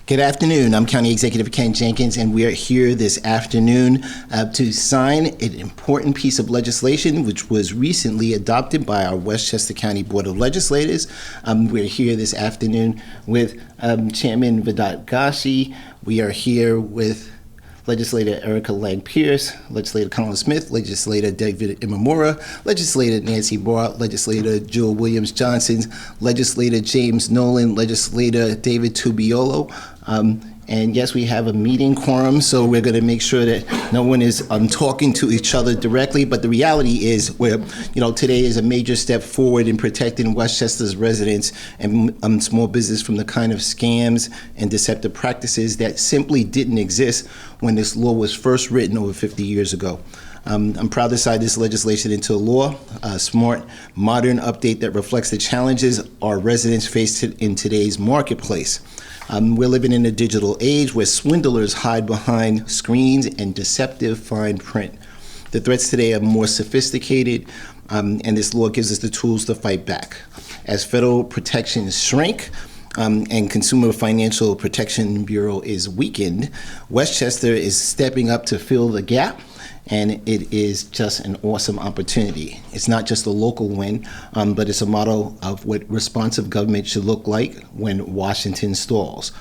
Good afternoon. I'm County Executive Ken Jenkins, and we are here this afternoon to sign an important piece of legislation which was recently adopted by our Westchester County Board of Legislators. We're here this afternoon with Chairman Vedat Ghazi. We are here with Legislator Erica Lang-Pierce, Legislator Colin Smith, Legislator David Imamura, Legislator Nancy Barr, Legislator Jewel Williams-Johnson, Legislator James Nolan, Legislator David Tubiolo. And yes, we have a meeting quorum, so we're going to make sure that no one is talking to each other directly. But the reality is, today is a major step forward in protecting Westchester's residents and small business from the kind of scams and deceptive practices that simply didn't exist when this law was first written over 50 years ago. I'm proud to sign this legislation into law, a smart, modern update that reflects the challenges our residents face in today's marketplace. We're living in a digital age where swindlers hide behind screens and deceptive fine print. The threats today are more sophisticated, and this law gives us the tools to fight back. As federal protections shrink, and Consumer Financial Protection Bureau is weakened, Westchester is stepping up to fill the gap, and it is just an awesome opportunity. It's not just a local win, but it's a model of what responsive government should look like when Washington stalls.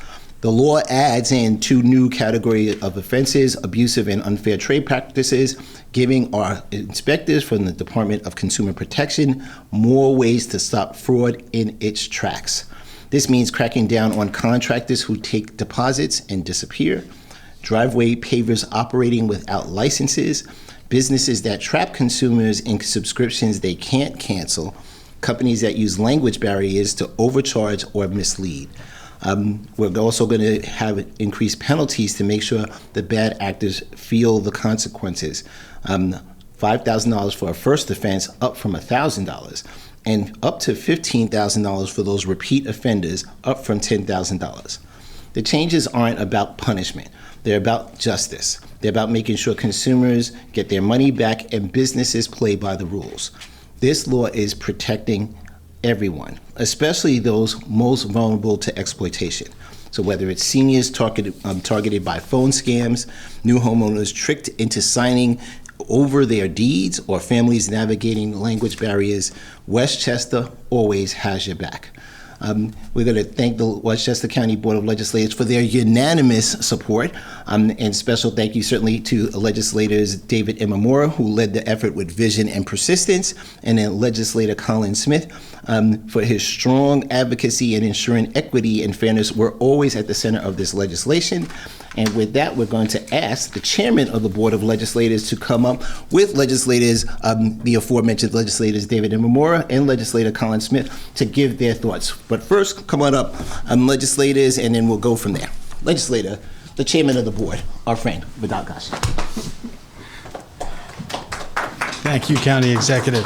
The law adds in 2 new categories of offenses: abusive and unfair trade practices, giving our inspectors from the Department of Consumer Protection more ways to stop fraud in its tracks. This means cracking down on contractors who take deposits and disappear, driveway pavers operating without licenses, businesses that trap consumers in subscriptions they can't cancel, companies that use language barriers to overcharge or mislead. We're also going to have increased penalties to make sure the bad actors feel the consequences. $5,000 for a first offense, up from $1,000, and up to $15,000 for those repeat offenders, up from $10,000. The changes aren't about punishment. They're about justice. They're about making sure consumers get their money back and businesses play by the rules. This law is protecting everyone, especially those most vulnerable to exploitation. So whether it's seniors targeted by phone scams, new homeowners tricked into signing over their deeds, or families navigating language barriers, Westchester always has your back. We're going to thank the Westchester County Board of Legislators for their unanimous support, and special thank you certainly to legislators David Imamura, who led the effort with vision and persistence, and then legislator Colin Smith for his strong advocacy and ensuring equity and fairness were always at the center of this legislation. And with that, we're going to ask the chairman of the Board of Legislators to come up with legislators, the aforementioned legislators David Imamura and legislator Colin Smith, to give their thoughts. But first, come on up, legislators, and then we'll go from there. Legislator, the chairman of the board, our friend, Vedat Ghazi. Thank you, County Executive.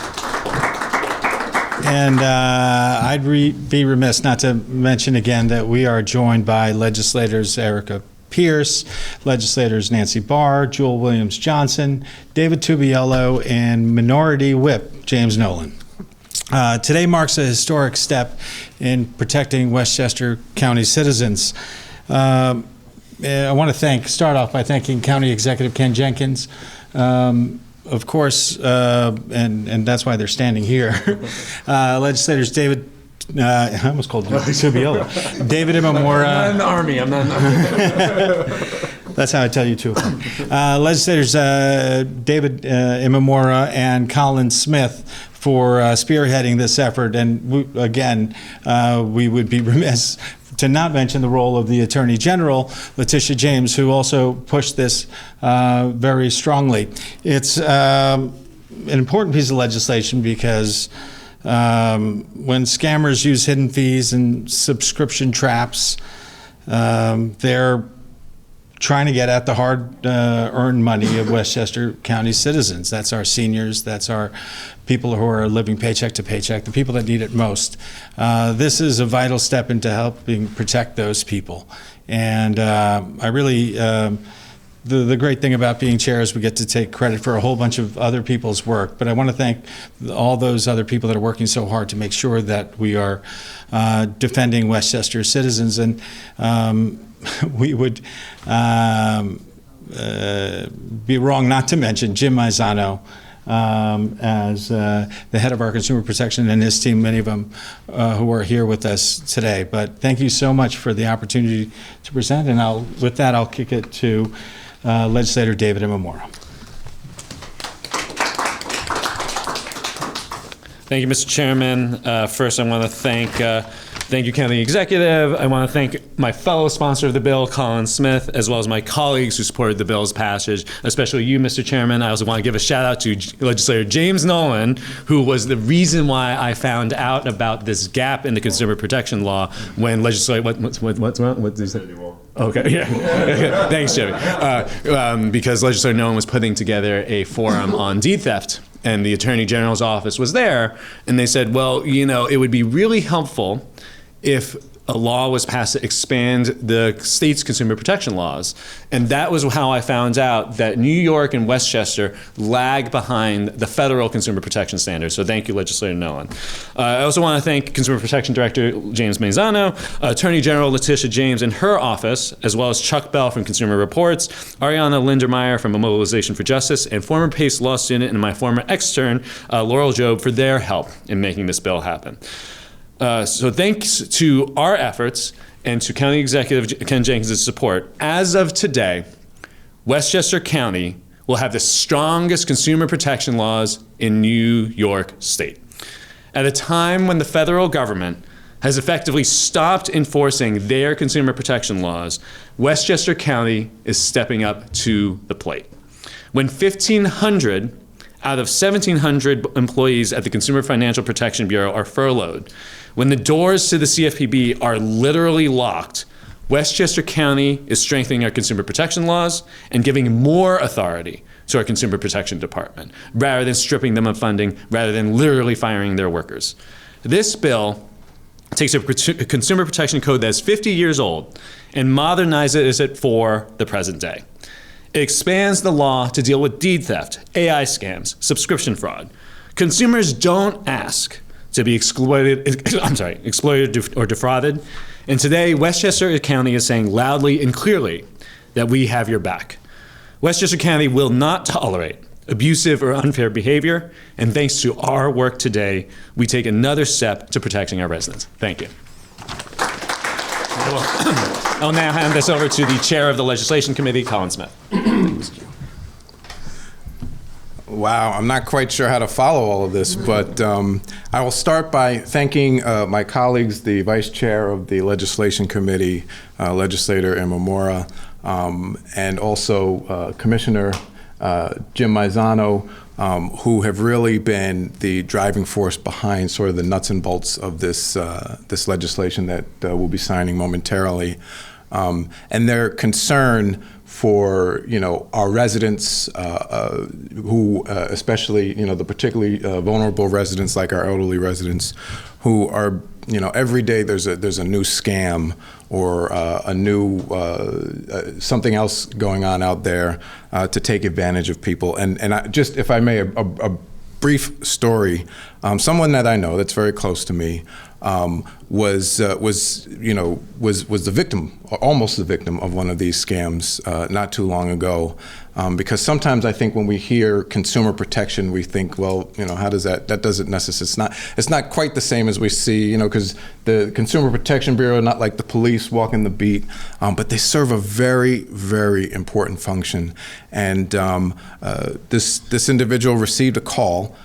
And I'd be remiss not to mention again that we are joined by legislators Erica Pierce, legislators Nancy Barr, Jewel Williams-Johnson, David Tubiolo, and Minority Whip James Nolan. Today marks a historic step in protecting Westchester County citizens. I want to start off by thanking County Executive Ken Jenkins, of course, and that's why they're standing here. Legislators David, I almost called him Tubiolo. David Imamura. I'm not in the Army. I'm not in the Army. That's how I tell you too. Legislators David Imamura and Colin Smith for spearheading this effort. And we would be remiss to not mention the role of the Attorney General, Letitia James, who also pushed this very strongly. It's an important piece of legislation because when scammers use hidden fees and subscription traps, they're trying to get at the hard-earned money of Westchester County citizens. That's our seniors, that's our people who are living paycheck to paycheck, the people that need it most. This is a vital step into helping protect those people. And I really the great thing about being chair is we get to take credit for a whole bunch of other people's work. But I want to thank all those other people that are working so hard to make sure that we are defending Westchester citizens. And we would be wrong not to mention Jim Maizano as the head of our consumer protection and his team, many of them who are here with us today. But thank you so much for the opportunity to present. And with that, I'll kick it to Legislator David Imamura. Thank you, Mr. Chairman. First, I want to thank you, County Executive. I want to thank my fellow sponsor of the bill, Colin Smith, as well as my colleagues who supported the bill's passage, especially you, Mr. Chairman. I also want to give a shout out to Legislator James Nolan, who was the reason why I found out about this gap in the consumer protection law when legislator, what's wrong? What did you say? Okay, yeah. Thanks, Jimmy. Because Legislator Nolan was putting together a forum on deed theft, and the Attorney General's office was there, and they said, well, it would be really helpful if a law was passed to expand the state's consumer protection laws. And that was how I found out that New York and Westchester lag behind the federal consumer protection standards. So thank you, Legislator Nolan. I also want to thank Consumer Protection Director James Maizano, Attorney General Letitia James in her office, as well as Chuck Bell from Consumer Reports, Ariana Lindermeyer from Mobilization for Justice, and former Pace Law student and my former extern, Laurel Jobe, for their help in making this bill happen. So thanks to our efforts and to County Executive Ken Jenkins' support, as of today, Westchester County will have the strongest consumer protection laws in New York State. At a time when the federal government has effectively stopped enforcing their consumer protection laws, Westchester County is stepping up to the plate. When 1,500 out of 1,700 employees at the Consumer Financial Protection Bureau are furloughed, when the doors to the CFPB are literally locked, Westchester County is strengthening our consumer protection laws and giving more authority to our Consumer Protection Department, rather than stripping them of funding, rather than literally firing their workers. This bill takes a consumer protection code that's 50 years old and modernizes it for the present day. It expands the law to deal with deed theft, AI scams, subscription fraud. Consumers don't ask to be exploited or defrauded. And today, Westchester County is saying loudly and clearly that we have your back. Westchester County will not tolerate abusive or unfair behavior, and thanks to our work today, we take another step to protecting our residents. Thank you. I'll now hand this over to the chair of the Legislation Committee, Colin Smith. Wow, I'm not quite sure how to follow all of this, but I will start by thanking my colleagues, the Vice Chair of the Legislation Committee, Legislator Imamura, and also Commissioner Jim Maizano, who have really been the driving force behind sort of the nuts and bolts of this this legislation that we'll be signing momentarily, and their concern for our residents, who especially the particularly vulnerable residents like our elderly residents, who are every day there's a new scam or a new something else going on out there to take advantage of people. And I just, if I may, a brief story. Someone that I know that's very close to me was the victim, or almost the victim, of one of these scams not too long ago. Because sometimes I think when we hear consumer protection, we think, well, how does that doesn't necessarily, it's not quite the same as we see, because the Consumer Protection Bureau, not like the police walking the beat, but they serve a very, very important function. And this individual received a call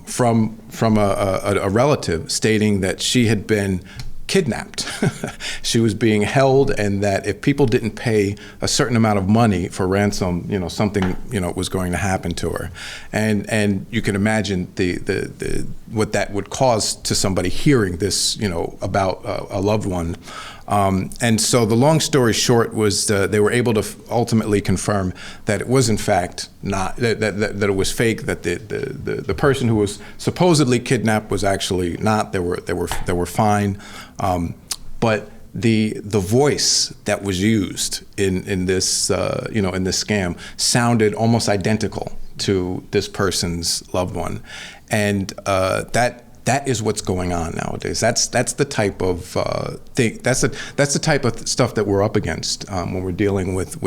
from a relative stating that she had been kidnapped. She was being held, and that if people didn't pay a certain amount of money for ransom, something was going to happen to her. And you can imagine the what that would cause to somebody hearing this, about a loved one. And so the long story short was they were able to ultimately confirm that it was in fact not, that it was fake, that the person who was supposedly kidnapped was actually not. They were fine. But the voice that was used in this in this scam sounded almost identical to this person's loved one, and that is what's going on nowadays. That's the type of thing. That's the type of stuff that we're up against when we're dealing with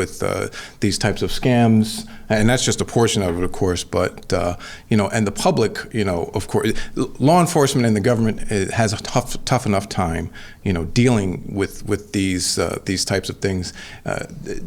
these types of scams. And that's just a portion of it, of course. But and the public, of course, law enforcement and the government has a tough enough time, dealing with these types of things.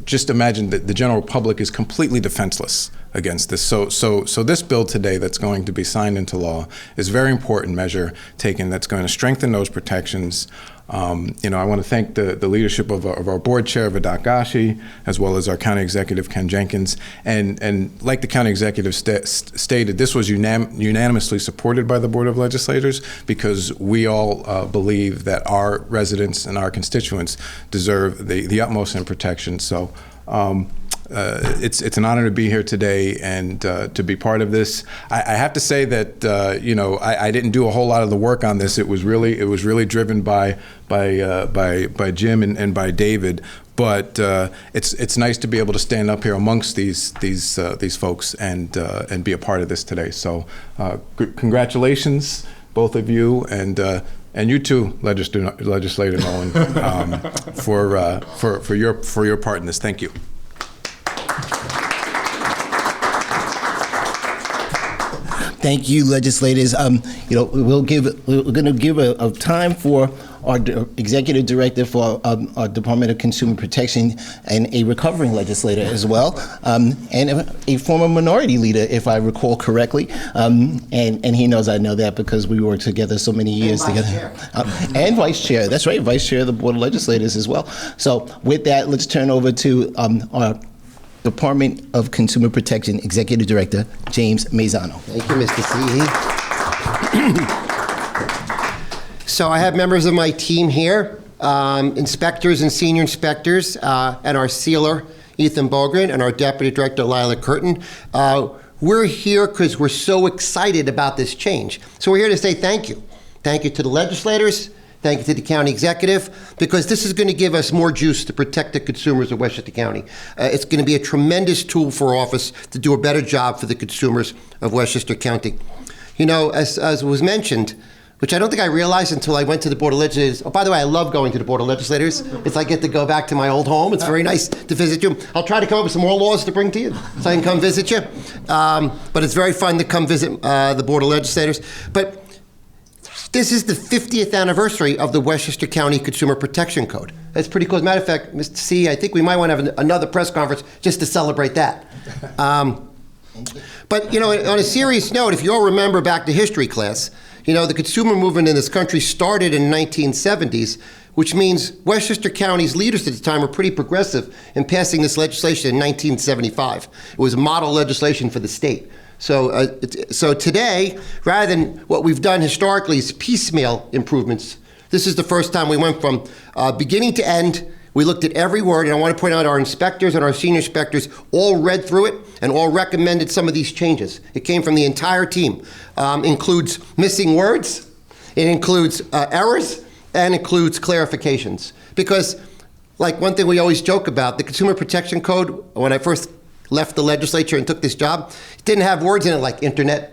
Just imagine that the general public is completely defenseless against this. So this bill today that's going to be signed into law is a very important measure taken that's going to strengthen those protections. I want to thank the leadership of our board chair, Vidat Gashi, as well as our county executive, Ken Jenkins. And like the county executive stated, this was unanimously supported by the Board of Legislators because we all believe that our residents and our constituents deserve the utmost in protection. So it's an honor to be here today and to be part of this. I have to say that I didn't do a whole lot of the work on this. It was really driven by Jim and by David. But it's nice to be able to stand up here amongst these folks and be a part of this today. So congratulations, both of you, and you too, Legislator Nolan, for your part in this. Thank you. Thank you, legislators. We're going to give a time for our executive director for our Department of Consumer Protection and a recovering legislator as well, and a former minority leader, if I recall correctly. And he knows I know that because we worked together so many years together. And vice chair. That's right, vice chair of the Board of Legislators as well. So with that, let's turn over to our Department of Consumer Protection Executive Director, James Mazzano. Thank you, Mr. C. So I have members of my team here, inspectors and senior inspectors, and our sealer, Ethan Bogren, and our Deputy Director, Lila Curtin. We're here because we're so excited about this change. So we're here to say thank you. Thank you to the legislators. Thank you to the county executive, because this is going to give us more juice to protect the consumers of Westchester County. It's going to be a tremendous tool for our office to do a better job for the consumers of Westchester County. As was mentioned, which I don't think I realized until I went to the Board of Legislators. Oh, by the way, I love going to the Board of Legislators. It's like I get to go back to my old home. It's very nice to visit you. I'll try to come up with some more laws to bring to you so I can come visit you. But it's very fun to come visit the Board of Legislators. But this is the 50th anniversary of the Westchester County Consumer Protection Code. That's pretty cool. As a matter of fact, Mr. C, I think we might want to have another press conference just to celebrate that. But, on a serious note, if you all remember back to history class, the consumer movement in this country started in the 1970s, which means Westchester County's leaders at the time were pretty progressive in passing this legislation in 1975. It was model legislation for the state. So today, rather than what we've done historically is piecemeal improvements, this is the first time we went from beginning to end. We looked at every word, and I want to point out our inspectors and our senior inspectors all read through it and all recommended some of these changes. It came from the entire team. Includes missing words, it includes errors, and includes clarifications. Because, like one thing we always joke about, the Consumer Protection Code, when I first left the legislature and took this job, it didn't have words in it like internet,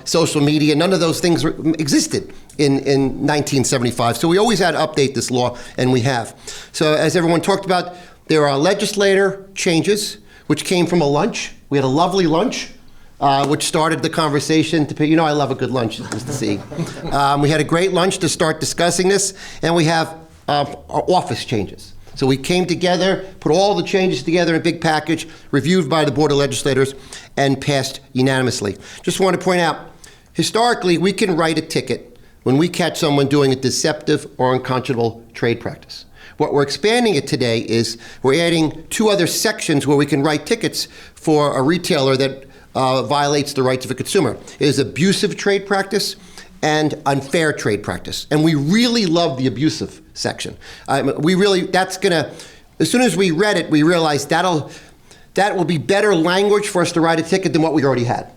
social media. None of those things existed in 1975. So we always had to update this law, and we have. So as everyone talked about, there are legislator changes, which came from a lunch. We had a lovely lunch, which started the conversation. I love a good lunch, Mr. C. We had a great lunch to start discussing this, and we have our office changes. So we came together, put all the changes together in a big package, reviewed by the Board of Legislators, and passed unanimously. Just want to point out, historically, we can write a ticket when we catch someone doing a deceptive or unconscionable trade practice. What we're expanding it today is we're adding 2 other sections where we can write tickets for a retailer that violates the rights of a consumer. It is abusive trade practice and unfair trade practice. And we really love the abusive section. As soon as we read it, we realized that will be better language for us to write a ticket than what we already had.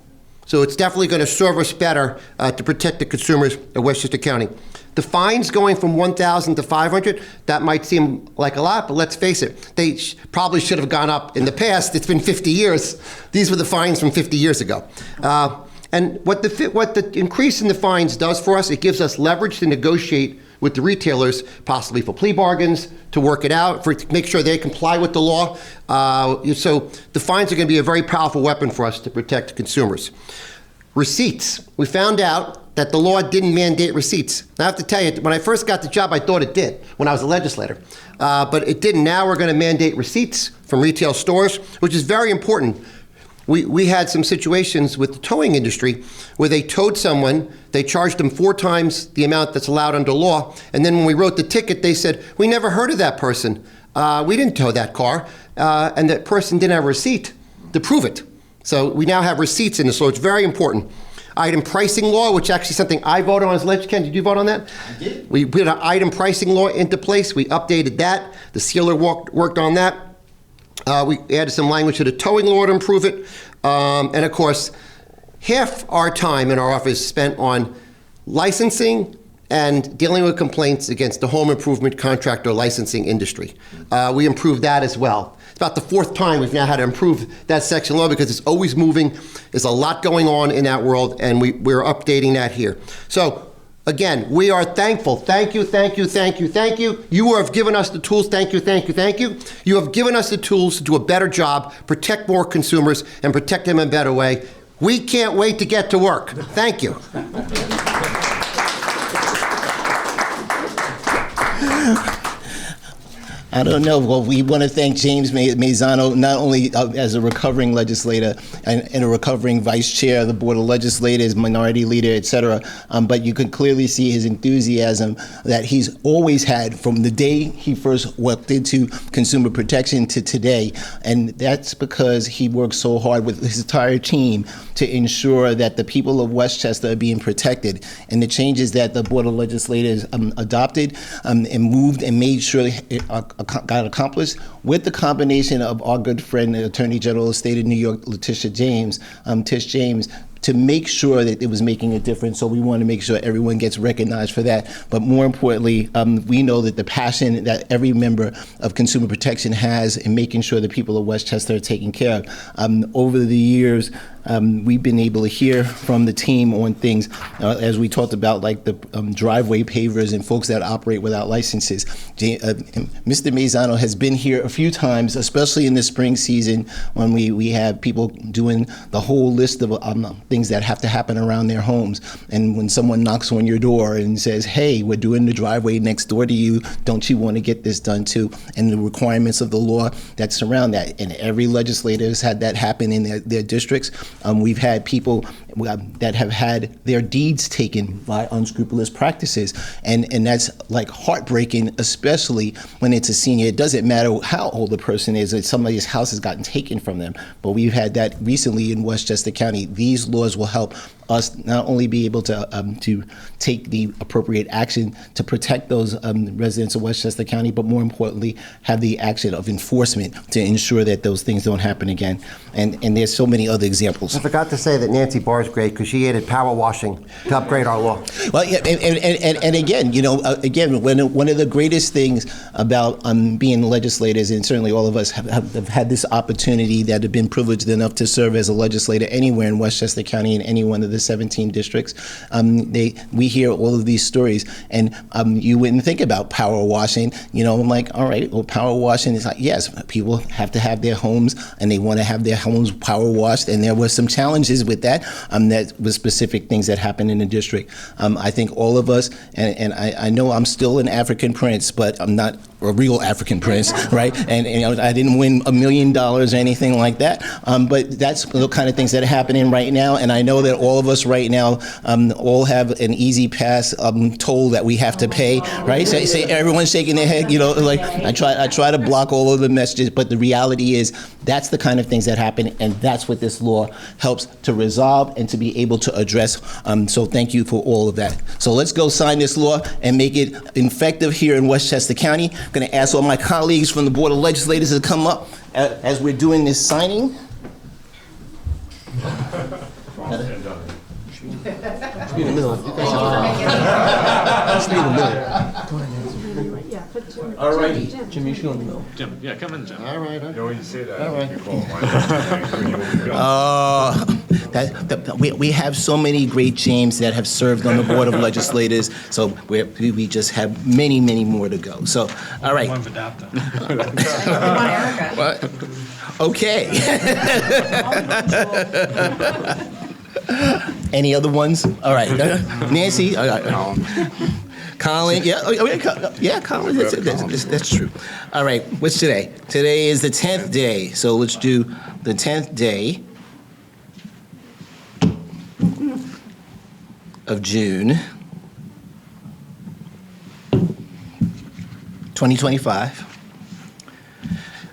So it's definitely going to serve us better to protect the consumers of Westchester County. The fines going from $1,000 to $500, that might seem like a lot, but let's face it, they probably should have gone up in the past. It's been 50 years. These were the fines from 50 years ago. And what the increase in the fines does for us, it gives us leverage to negotiate with the retailers, possibly for plea bargains, to work it out, to make sure they comply with the law. So the fines are going to be a very powerful weapon for us to protect consumers. Receipts. We found out that the law didn't mandate receipts. I have to tell you, when I first got the job, I thought it did when I was a legislator. But it didn't. Now we're going to mandate receipts from retail stores, which is very important. We had some situations with the towing industry where they towed someone, they charged them 4 times the amount that's allowed under law, and then when we wrote the ticket, they said, we never heard of that person. We didn't tow that car, and that person didn't have a receipt to prove it. So we now have receipts in this law. It's very important. Item pricing law, which actually is something I voted on as legislator. Ken, did you vote on that? I did. We put an item pricing law into place. We updated that. The sealer worked on that. We added some language to the towing law to improve it. And of course, half our time in our office is spent on licensing and dealing with complaints against the home improvement contractor licensing industry. We improved that as well. It's about the 4th time we've now had to improve that section law because it's always moving. There's a lot going on in that world, and we're updating that here. So again, we are thankful. Thank you, thank you, thank you, thank you. You have given us the tools. Thank you, thank you, thank you. You have given us the tools to do a better job, protect more consumers, and protect them in a better way. We can't wait to get to work. Thank you. I don't know. Well, we want to thank James Mazzano, not only as a recovering legislator and a recovering vice chair of the Board of Legislators, minority leader, et cetera, but you could clearly see his enthusiasm that he's always had from the day he first walked into consumer protection to today. And that's because he works so hard with his entire team to ensure that the people of Westchester are being protected. And the changes that the Board of Legislators adopted and moved and made sure got accomplished with the combination of our good friend, the Attorney General of the State of New York, Tish James, to make sure that it was making a difference. So we want to make sure everyone gets recognized for that. But more importantly, we know that the passion that every member of Consumer Protection has in making sure the people of Westchester are taken care of. Over the years, we've been able to hear from the team on things, as we talked about, like the driveway pavers and folks that operate without licenses. Mr. Mazzano has been here a few times, especially in the spring season when we have people doing the whole list of things that have to happen around their homes. And when someone knocks on your door and says, hey, we're doing the driveway next door to you, don't you want to get this done too? And the requirements of the law that surround that. And every legislator has had that happen in their districts. We've had people that have had their deeds taken by unscrupulous practices, and that's like heartbreaking, especially when it's a senior. It doesn't matter how old the person is, if somebody's house has gotten taken from them. But we've had that recently in Westchester County. These laws will help us not only be able to take the appropriate action to protect those residents of Westchester County, but more importantly, have the action of enforcement to ensure that those things don't happen again. And there's so many other examples. I forgot to say that Nancy Barr is great because she added power washing to upgrade our law. Well, yeah, and again, one of the greatest things about being legislators, and certainly all of us have had this opportunity that have been privileged enough to serve as a legislator anywhere in Westchester County in any one of the 17 districts. We hear all of these stories, and you wouldn't think about power washing. I'm like, all right, well, power washing is like, yes, people have to have their homes, and they want to have their homes power washed, and there were some challenges with that. That was specific things that happened in the district. I think all of us, and I know I'm still an African prince, but I'm not a real African prince, right? And I didn't win $1 million or anything like that. But that's the kind of things that are happening right now. And I know that all of us right now all have an easy pass toll that we have to pay, right? So everyone's shaking their head, like I try to block all of the messages, but the reality is that's the kind of things that happen, and that's what this law helps to resolve and to be able to address. So thank you for all of that. So let's go sign this law and make it effective here in Westchester County. I'm going to ask all my colleagues from the Board of Legislators to come up as we're doing this signing. be in the middle. You guys should be in the middle. All righty. Jimmy, you should go in the middle. Jim, yeah, come in, Jim. All right. You know, when you say that, All right. you call mine. We have so many great James that have served on the Board of Legislators, so we just have many, many more to go. So, all right. What? Okay. Any other ones? All right. Nancy? Colin? Yeah, Colin. That's true. All right. What's today? Today is the 10th day. So let's do the 10th day of June 2025.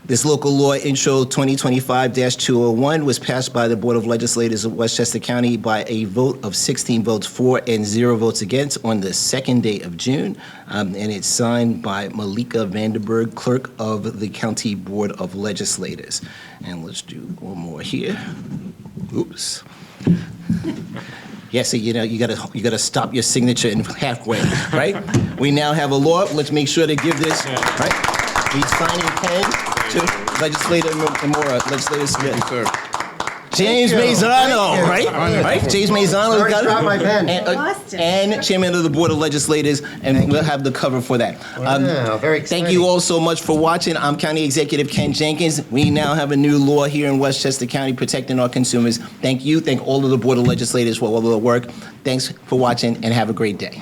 This local law, Intro 2025-201, was passed by the Board of Legislators of Westchester County by a vote of 16 votes for and 0 votes against on the 2nd day of June. And it's signed by Malika Vanderberg, Clerk of the County Board of Legislators. And let's do one more here. Oops. Yeah, so you gotta stop your signature in halfway, right? We now have a law. Let's make sure to give this, right? We sign in pen to Legislator Mora, Legislator Smith. Yes, sir. James Mazzano, right? Right? James Mazzano Sorry, got dropped my pen. and Chairman of the Board of Legislators, and we'll have the cover for that. Wow, very exciting. Thank you all so much for watching. I'm County Executive Ken Jenkins. We now have a new law here in Westchester County protecting our consumers. Thank you. Thank all of the Board of Legislators for all of the work. Thanks for watching, and have a great day.